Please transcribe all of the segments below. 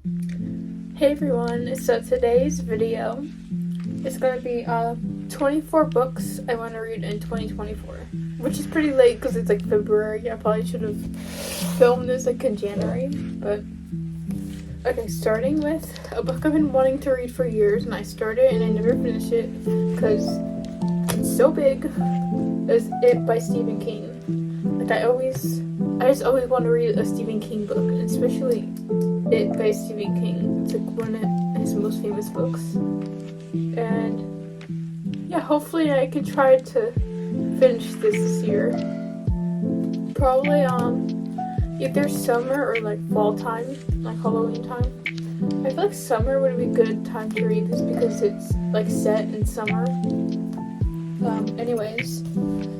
Hey everyone, so today's video is going to be 24 books I want to read in 2024, which is pretty late because it's like February. I probably should have filmed this like in January, but okay, starting with a book I've been wanting to read for years, and I started and I never finished it because it's so big. Is It by Stephen King. Like I just always want to read a Stephen King book, and especially It by Stephen King. It's like one of his most famous books. And yeah, hopefully I can try to finish this year. Probably either summer or like fall time, like Halloween time. I feel like summer would be a good time to read this because it's like set in summer. Anyways,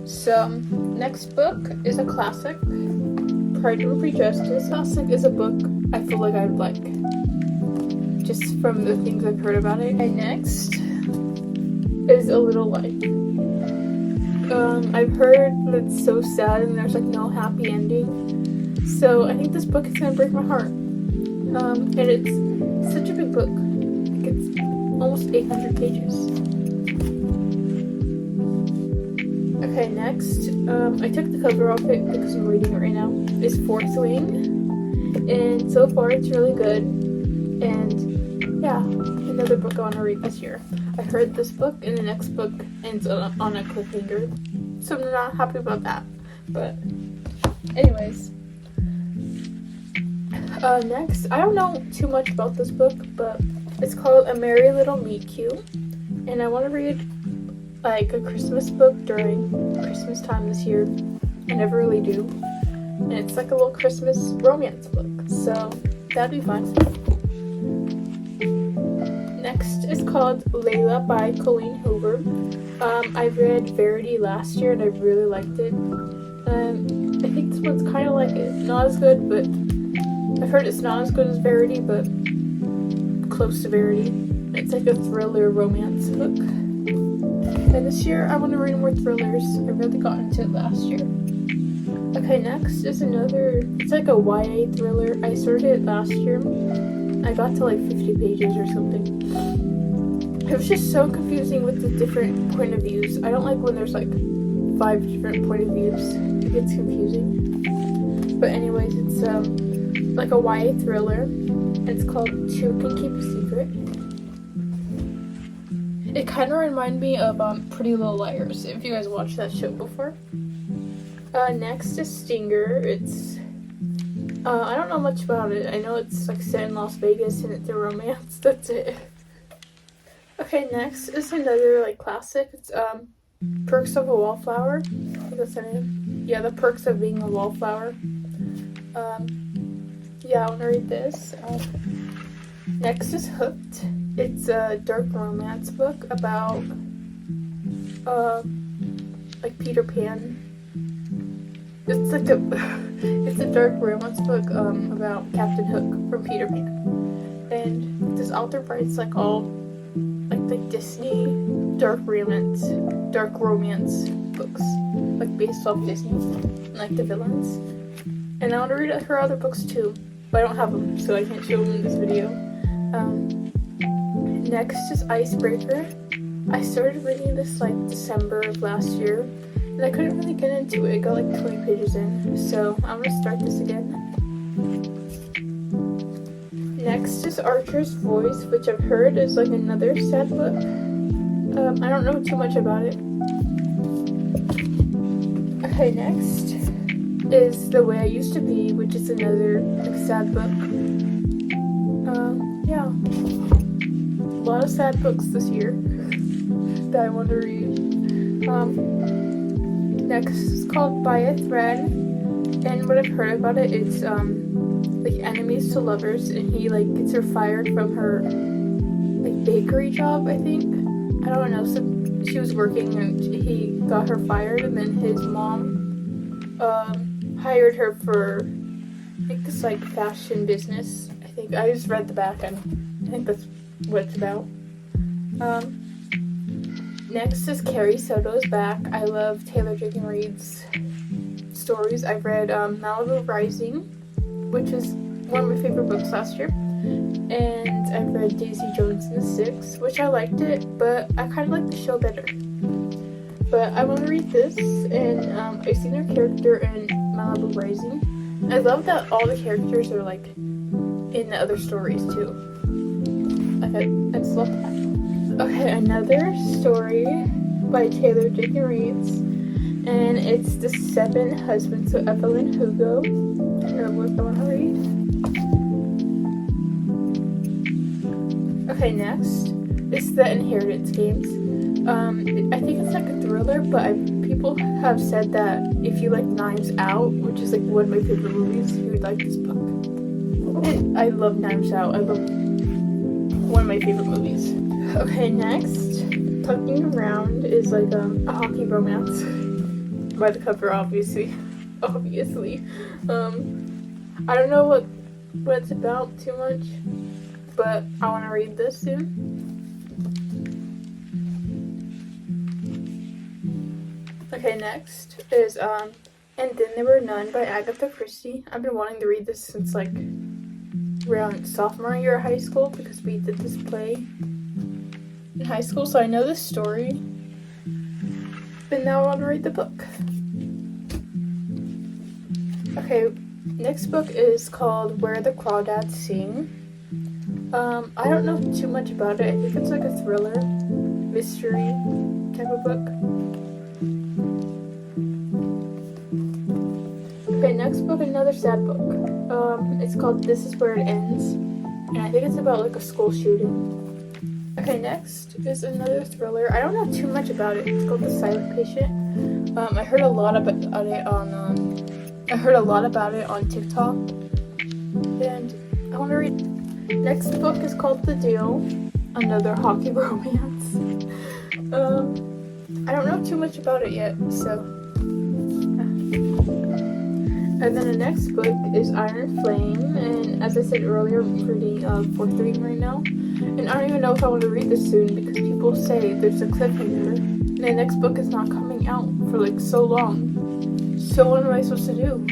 so next book is a classic, Pride and Prejudice. Classic is a book I feel like I'd like, just from the things I've heard about it. And next is A Little Life. I've heard that it's so sad and there's like no happy ending. So I think this book is gonna break my heart. And it's such a big book. Like it's almost 800 pages. Okay, next, I took the cover off it because I'm reading it right now. It's Fourth Wing, and so far it's really good. And yeah, another book I want to read this year. I heard this book, and the next book ends on a cliffhanger, so I'm not happy about that. But anyways, next, I don't know too much about this book, but it's called A Merry Little Meet Cute, and I want to read like a Christmas book during Christmas time this year. I never really do, and it's like a little Christmas romance book, so that'd be fun. Next is called Layla by Colleen Hoover. I read Verity last year and I really liked it. I think this one's kind of like it, not as good, but I've heard it's not as good as Verity, but close to Verity. It's like a thriller romance book. And this year, I want to read more thrillers. I really got into it last year. Okay, next is it's like a YA thriller. I started it last year. I got to like 50 pages or something. It was just so confusing with the different point of views. I don't like when there's like 5 different point of views. It gets confusing. But anyways, it's like a YA thriller. And it's called Two Can Keep a Secret. It kind of reminded me of Pretty Little Liars, if you guys watched that show before. Next is Stinger. It's I don't know much about it. I know it's like set in Las Vegas and it's a romance. That's it. Okay, next is another like classic. It's Perks of a Wallflower. I think that's the name. Yeah, The Perks of Being a Wallflower. Yeah, I want to read this. Next is Hooked. It's a dark romance book about like Peter Pan. It's like it's a dark romance book about Captain Hook from Peter Pan. And this author writes like all like Disney dark romance books, like based off Disney and like the villains. And I want to read her other books too, but I don't have them, so I can't show them in this video. Next is Icebreaker. I started reading this like December of last year, and I couldn't really get into it. I got like 20 pages in, so I'm gonna start this again. Next is Archer's Voice, which I've heard is like another sad book. I don't know too much about it. Okay, next is The Way I Used to Be, which is another like sad book. Yeah. A lot of sad books this year that I want to read. Next is called By a Thread, and what I've heard about it, it's like enemies to lovers, and he like gets her fired from her like bakery job, I think. I don't know. So she was working and he got her fired, and then his mom hired her for like this like fashion business. I think I just read the back and I think that's what it's about. Next is Carrie Soto's Back. I love Taylor Jenkins Reid's stories. I've read Malibu Rising, which is one of my favorite books last year. and I've read Daisy Jones and the Six, which I liked it, but I kind of like the show better. But I want to read this, and I've seen her character in Malibu Rising. I love that all the characters are like in the other stories too. Okay, I just love that. Okay, another story by Taylor Jenkins Reid, and it's The Seven Husbands of Evelyn Hugo. Her book I want to read. Okay, next is The Inheritance Games. I think it's like a thriller, but people have said that if you like Knives Out, which is like one of my favorite movies, you would like this book. And I love Knives Out. I love one of my favorite movies. Okay, next, Tucking Around is like a hockey romance. By the cover, obviously. I don't know what it's about too much, but I want to read this soon. Okay, next is And Then There Were None by Agatha Christie. I've been wanting to read this since like around sophomore year of high school because we did this play in high school, so I know this story. But now I want to read the book. Okay, next book is called Where the Crawdads Sing. I don't know too much about it. I think it's like a thriller, mystery type of book. Okay, next book, another sad book. It's called This Is Where It Ends, and I think it's about like a school shooting. Okay, next is another thriller. I don't know too much about it. It's called The Silent Patient. I heard a lot about it on TikTok, and I want to read. Next book is called The Deal, another hockey romance. I don't know too much about it yet, so. And then the next book is Iron Flame, and as I said earlier, I'm reading fourth reading right now. And I don't even know if I want to read this soon because people say there's a cliffhanger, and the next book is not coming out for like so long. So what am I supposed to do?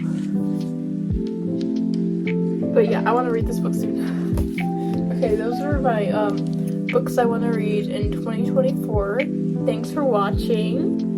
But yeah, I want to read this book soon. Okay, those are my books I want to read in 2024. Thanks for watching.